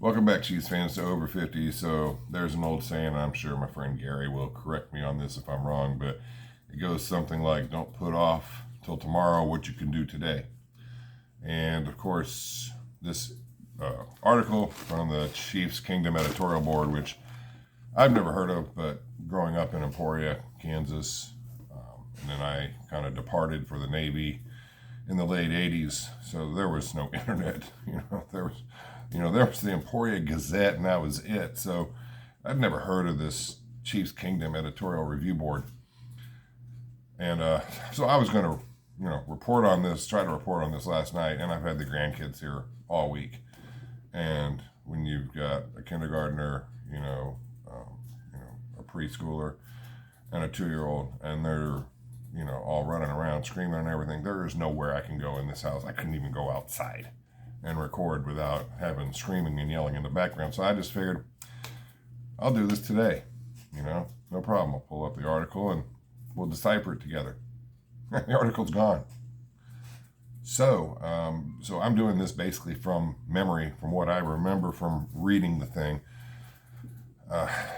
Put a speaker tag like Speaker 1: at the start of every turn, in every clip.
Speaker 1: Welcome back, Chiefs fans, to Over 50. So there's an old saying, I'm sure my friend Gary will correct me on this if I'm wrong, but it goes something like, don't put off till tomorrow what you can do today. And of course, this article from the Chiefs Kingdom Editorial Board, which I've never heard of, but growing up in Emporia, Kansas, and then I kind of departed for the Navy in the late 80s, so there was no internet. There was the Emporia Gazette, and that was it. So I'd never heard of this Chiefs Kingdom Editorial Review Board, and so I was going to, report on this, try to report on this last night, and I've had the grandkids here all week, and when you've got a kindergartner, a preschooler, and a 2-year-old, and they're all running around screaming and everything, there is nowhere I can go in this house. I couldn't even go outside and record without having screaming and yelling in the background. So I just figured I'll do this today. No problem. I'll pull up the article and we'll decipher it together. The article's gone. So I'm doing this basically from memory, from what I remember from reading the thing.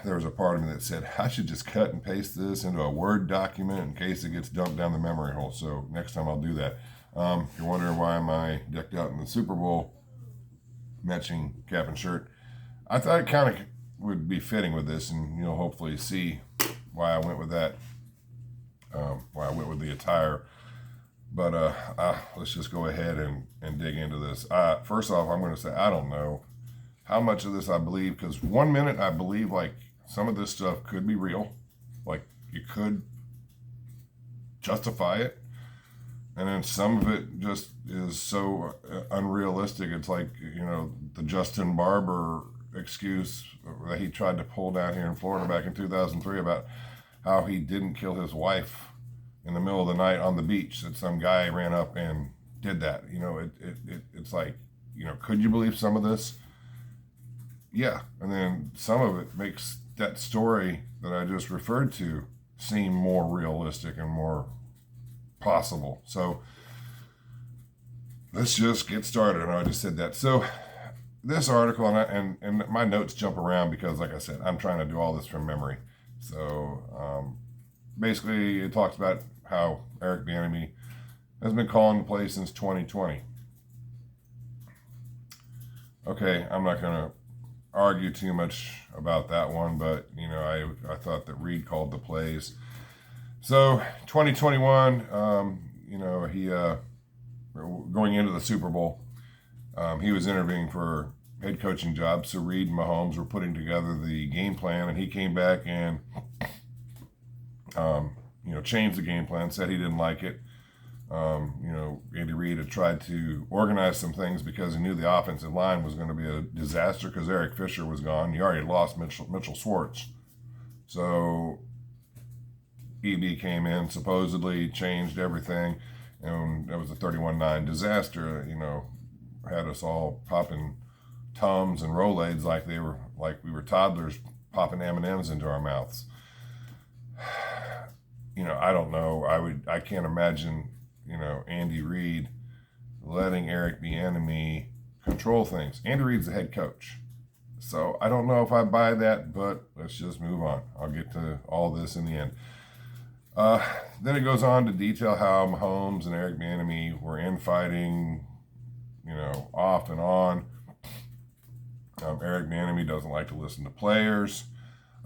Speaker 1: There was a part of me that said, I should just cut and paste this into a Word document in case it gets dumped down the memory hole. So next time I'll do that. If you're wondering why am I decked out in the Super Bowl matching cap and shirt, I thought it kind of would be fitting with this, and you'll hopefully see why I went with that, why I went with the attire. But let's just go ahead and dig into this. First off, I'm going to say I don't know how much of this I believe, because 1 minute I believe like some of this stuff could be real, like you could justify it, and then some of it just is so unrealistic. It's like, the Justin Barber excuse that he tried to pull down here in Florida back in 2003 about how he didn't kill his wife in the middle of the night on the beach, that some guy ran up and did that. It's like, could you believe some of this? Yeah, and then some of it makes that story that I just referred to seem more realistic and more possible. So let's just get started. I just said that. So this article, and my notes jump around because, like I said, I'm trying to do all this from memory. So basically, it talks about how Eric Bieniemy has been calling the play since 2020. Okay, I'm not going to argue too much about that one, but I thought that Reed called the plays. So 2021, he going into the Super Bowl, he was interviewing for head coaching jobs. So Reed and Mahomes were putting together the game plan, and he came back and changed the game plan. Said he didn't like it. Andy Reid had tried to organize some things because he knew the offensive line was going to be a disaster because Eric Fisher was gone. He already lost Mitchell Schwartz. So EB came in, supposedly changed everything, and it was a 31-9 disaster. Had us all popping Tums and Rolaids like we were toddlers popping M&Ms into our mouths. I don't know. I can't imagine, Andy Reid letting Eric Bieniemy control things. Andy Reid's the head coach. So I don't know if I buy that, but let's just move on. I'll get to all this in the end. Then it goes on to detail how Mahomes and Eric Bieniemy were infighting, off and on. Eric Bieniemy doesn't like to listen to players.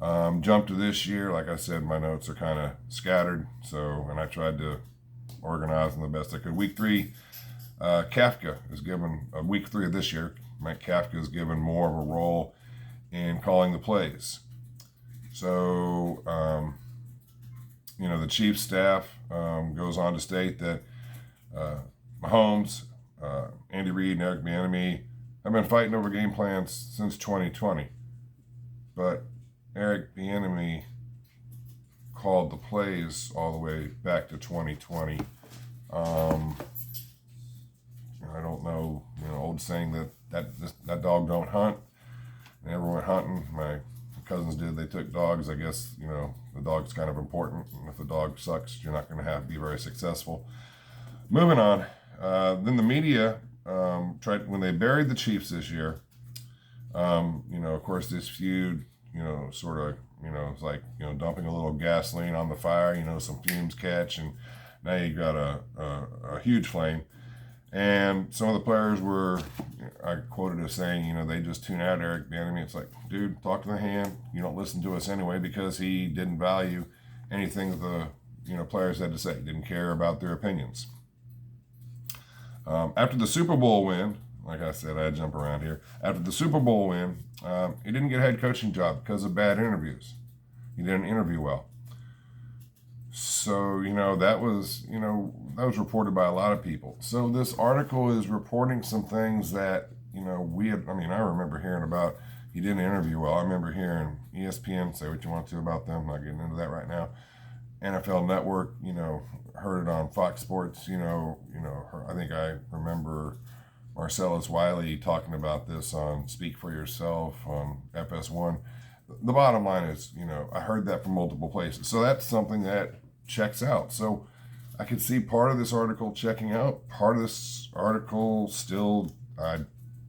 Speaker 1: Jump to this year, like I said, my notes are kind of scattered, and I tried to organize them the best I could. Week 3, Kafka is given, week 3 of this year, Mike Kafka is given more of a role in calling the plays. So, the Chiefs staff goes on to state that Mahomes, Andy Reid, and Eric Bieniemy have been fighting over game plans since 2020. But Eric Bieniemy called the plays all the way back to 2020. I don't know, old saying that dog don't hunt. They never went hunting. My cousins did. They took dogs. I guess, the dog's kind of important. And if the dog sucks, you're not going to be very successful. Moving on. Then the media tried, when they buried the Chiefs this year, Of course, this feud, sort of, it's like, dumping a little gasoline on the fire, some fumes catch, and now you got a huge flame. And some of the players were, I quoted as saying, they just tune out Eric Bieniemy. It's like, dude, talk to the hand. You don't listen to us anyway, because he didn't value anything that the players had to say. He didn't care about their opinions. After the Super Bowl win, like I said, I jump around here. After the Super Bowl win, he didn't get a head coaching job because of bad interviews. He didn't interview well. So, that was reported by a lot of people. So this article is reporting some things that, I remember hearing about. He didn't interview well. I remember hearing ESPN say what you want to about them. I'm not getting into that right now. NFL Network, heard it on Fox Sports. I think I remember Marcellus Wiley talking about this on Speak for Yourself on FS1. The bottom line is, I heard that from multiple places. So that's something that checks out. So I could see part of this article checking out. Part of this article still, I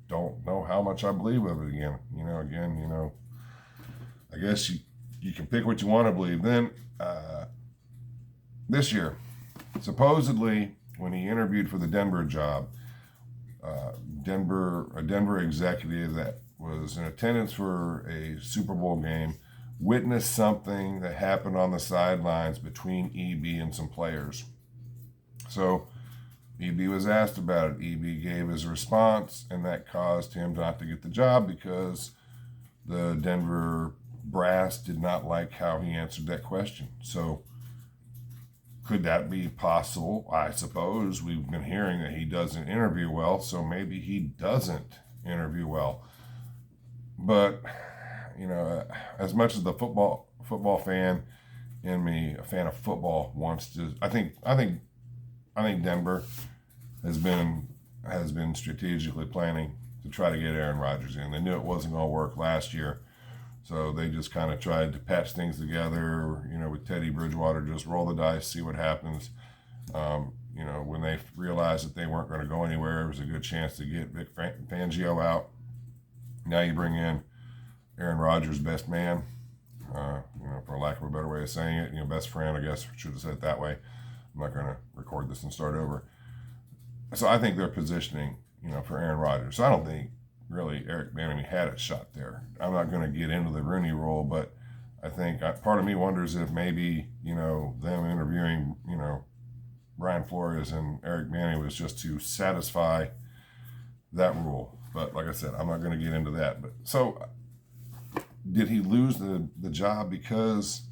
Speaker 1: don't know how much I believe of it again. I guess you can pick what you want to believe. Then this year, supposedly when he interviewed for the Denver job, a Denver executive that was in attendance for a Super Bowl game witnessed something that happened on the sidelines between EB and some players. So EB was asked about it. EB gave his response, and that caused him not to get the job because the Denver brass did not like how he answered that question. So could that be possible? I suppose we've been hearing that he doesn't interview well, so maybe he doesn't interview well. But, as much as the football fan in me, a fan of football, wants to, I think Denver has been strategically planning to try to get Aaron Rodgers in. They knew it wasn't going to work last year, so they just kind of tried to patch things together, with Teddy Bridgewater, just roll the dice, see what happens. When they realized that they weren't going to go anywhere, it was a good chance to get Vic Fangio out. Now you bring in Aaron Rodgers' best man, for lack of a better way of saying it, best friend, I guess, should have said it that way. I'm not going to record this and start over. So I think they're positioning, for Aaron Rodgers. So I don't think really Eric Bieniemy had a shot there. I'm not going to get into the Rooney Rule, but I think part of me wonders if maybe, them interviewing, Brian Flores and Eric Bieniemy was just to satisfy that rule. But like I said, I'm not going to get into that. But so did he lose the job because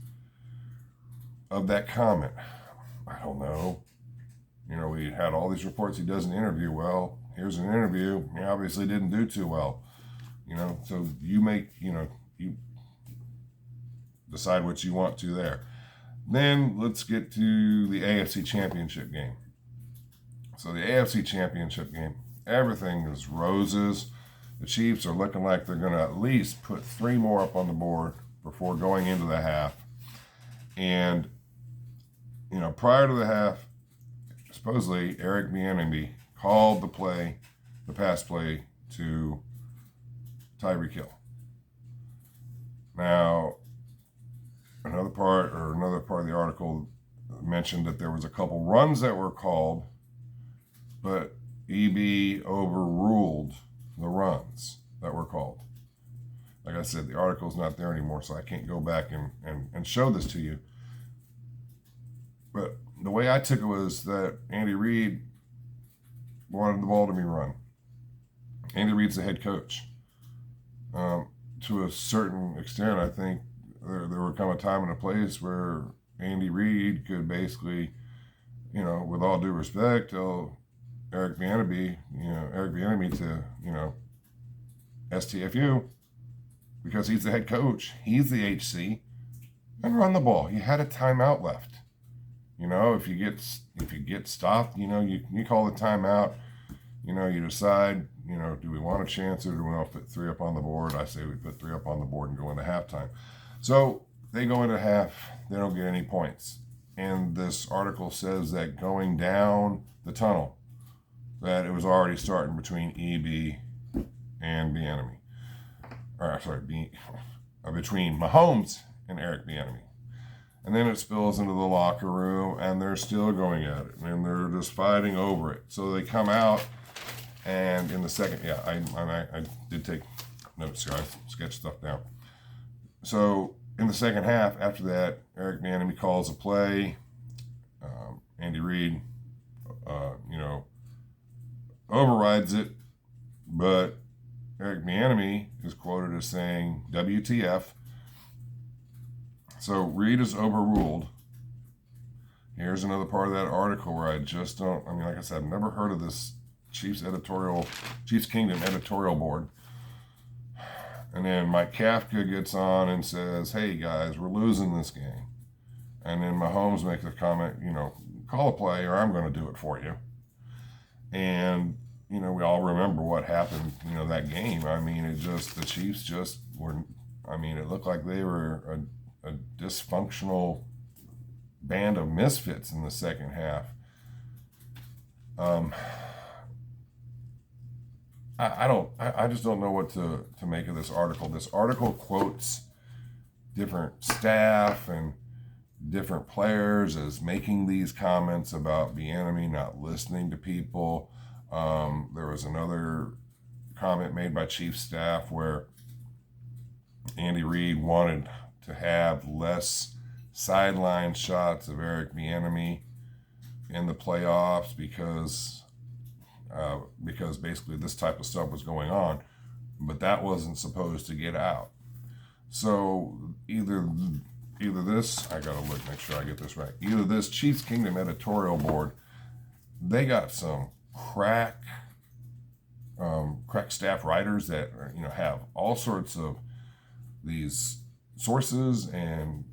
Speaker 1: of that comment? I don't know. We had all these reports he doesn't interview well. Here's an interview. He obviously didn't do too well. So you make, you decide what you want to there. Then let's get to the AFC Championship game. So the AFC Championship game, everything is roses. The Chiefs are looking like they're going to at least put 3 more up on the board before going into the half. And, prior to the half, supposedly Eric Bieniemy called the pass play to Tyreek Hill. Now, another part of the article mentioned that there was a couple runs that were called, but EB overruled the runs that were called. Like I said, the article's not there anymore, so I can't go back and show this to you. But the way I took it was that Andy Reid wanted the ball to be run. Andy Reid's the head coach. To a certain extent, I think there would come a time and a place where Andy Reid could basically, with all due respect, tell Eric Bieniemy to, STFU, because he's the head coach, he's the HC, and run the ball. You had a timeout left. If you get stopped, you call the timeout. You decide, do we want a chance or do we want to put 3 up on the board? I say we put 3 up on the board and go into halftime. So they go into half, they don't get any points. And this article says that going down the tunnel, that it was already starting between EB and Bieniemy. between Mahomes and Eric Bieniemy. And then it spills into the locker room, and they're still going at it, and they're just fighting over it. So they come out, and in the second, I did take notes here. I sketched stuff down. So in the second half, after that, Eric Bieniemy calls a play. Andy Reid, overrides it, but Eric Bieniemy is quoted as saying, "WTF?" So Reid is overruled. Here's another part of that article where I just don't, like I said, I've never heard of this Chiefs Kingdom Editorial Board. And then Mike Kafka gets on and says, "Hey guys, we're losing this game." And then Mahomes makes a comment, call a play or I'm going to do it for you. And, we all remember what happened, that game. The Chiefs just were, it looked like they were a dysfunctional band of misfits in the second half. I just don't know what to make of this article. This article quotes different staff and different players as making these comments about Bieniemy not listening to people. There was another comment made by Chiefs staff where Andy Reid wanted to have less sideline shots of Eric Bieniemy in the playoffs because basically this type of stuff was going on, but that wasn't supposed to get out. So either this, I gotta look, make sure I get this right. Either this Chiefs Kingdom Editorial Board, they got some crack staff writers that have all sorts of these sources and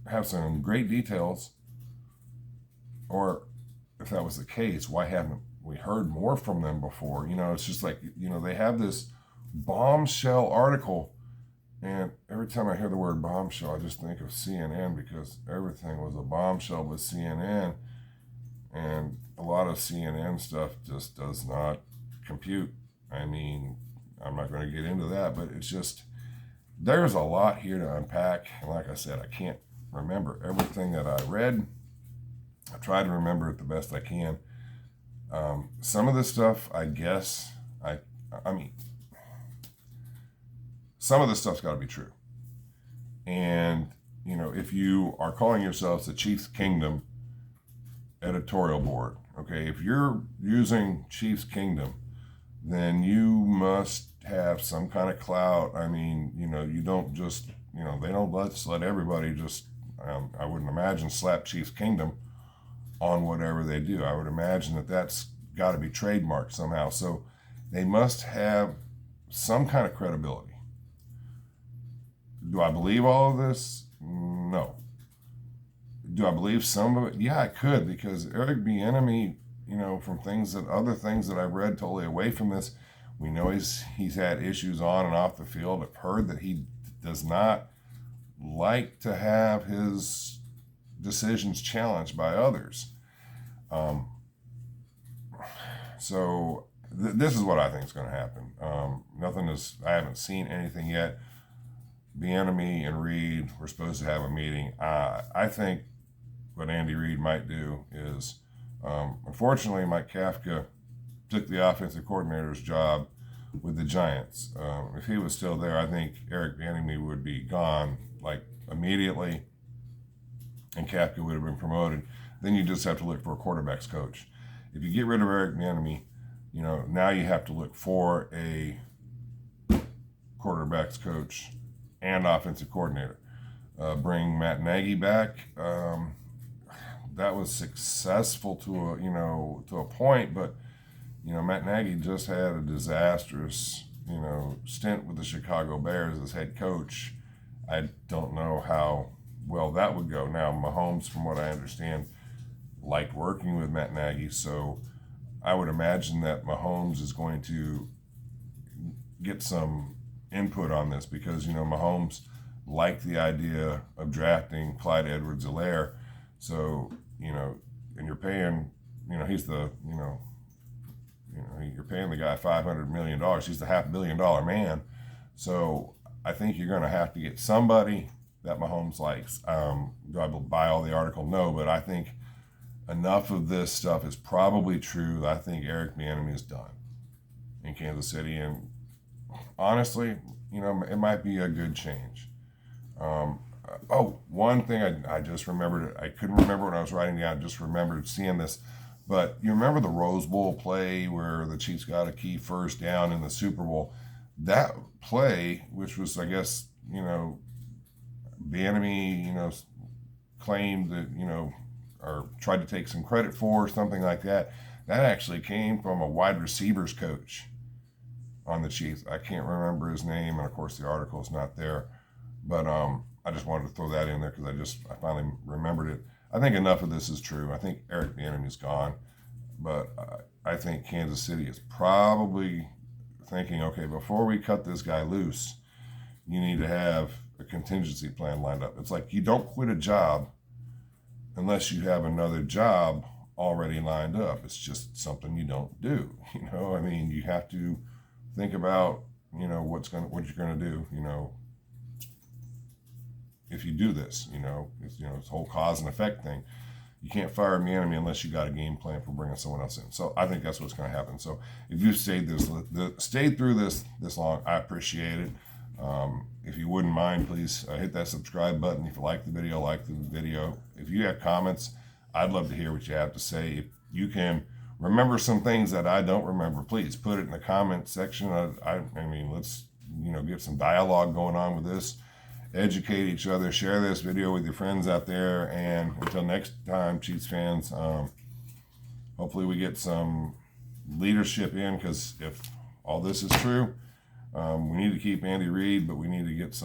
Speaker 1: have some great details, or if that was the case, why haven't we heard more from them before? It's just like, they have this bombshell article, and every time I hear the word bombshell, I just think of CNN, because everything was a bombshell with CNN, and a lot of CNN stuff just does not compute. I'm not going to get into that, but it's just, there's a lot here to unpack, and like I said, I can't remember everything that I read. I try to remember it the best I can. Some of this stuff, I guess, some of this stuff's got to be true. And, if you are calling yourselves the Chiefs Kingdom Editorial Board, okay, if you're using Chiefs Kingdom, then you must have some kind of clout. You don't just, they don't let everybody just, I wouldn't imagine, slap Chiefs Kingdom on whatever they do. I would imagine that that's got to be trademarked somehow. So they must have some kind of credibility. Do I believe all of this? No. Do I believe some of it? Yeah, I could, because Eric Bieniemy, from other things that I've read totally away from this, we know he's had issues on and off the field. I've heard that he does not like to have his decisions challenged by others. So this is what I think is going to happen. I haven't seen anything yet. Bieniemy and Reid were supposed to have a meeting. I think what Andy Reid might do is, unfortunately, Mike Kafka took the offensive coordinator's job with the Giants. If he was still there, I think Eric Bieniemy would be gone immediately, and Kafka would have been promoted. Then you just have to look for a quarterback's coach. If you get rid of Eric Bieniemy, now you have to look for a quarterback's coach and offensive coordinator. Bring Matt Nagy back. That was successful to a point, but Matt Nagy just had a disastrous stint with the Chicago Bears as head coach. I don't know how well that would go. Now Mahomes, from what I understand, liked working with Matt Nagy, so I would imagine that Mahomes is going to get some input on this, because Mahomes liked the idea of drafting Clyde Edwards-Helaire. So and you're paying, he's the you're paying the guy $500 million. He's the $500 million man. So I think you're going to have to get somebody that Mahomes likes. Do I buy all the article? No, but I think enough of this stuff is probably true. I think Eric Bieniemy is done in Kansas City, and honestly, you know, it might be a good change. One thing I just remembered. I couldn't remember when I was writing down. I just remembered seeing this. But you remember the Rose Bowl play where the Chiefs got a key first down in the Super Bowl? That play, which was, I guess, you know, Bieniemy, you know, claimed that, you know, or tried to take some credit for, something like that. That actually came from a wide receivers coach on the Chiefs. I can't remember his name, and of course the article is not there. But I just wanted to throw that in there because I finally remembered it. I think enough of this is true. I think Eric Bieniemy's gone, but I think Kansas City is probably thinking, okay, before we cut this guy loose, you need to have a contingency plan lined up. It's like you don't quit a job unless you have another job already lined up. It's just something you don't do. You know, I mean, you have to think about, you know, what you're gonna do. You know, if you do this, you know, it's whole cause and effect thing. You can't fire Bieniemy unless you got a game plan for bringing someone else in. So I think that's what's going to happen. So if you've stayed through this long, I appreciate it. If you wouldn't mind, please hit that subscribe button. If you like the video, If you have comments, I'd love to hear what you have to say. If you can remember some things that I don't remember, please put it in the comment section. I mean, let's, you know, get some dialogue going on with this. Educate each other. Share this video with your friends out there. And until next time, Chiefs fans, hopefully we get some leadership in, because if all this is true, we need to keep Andy Reid, but we need to get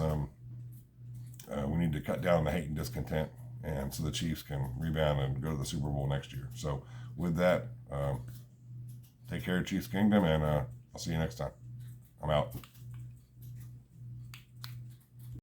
Speaker 1: we need to cut down the hate and discontent, and so the Chiefs can rebound and go to the Super Bowl next year. So with that, take care of Chiefs Kingdom, and I'll see you next time. I'm out.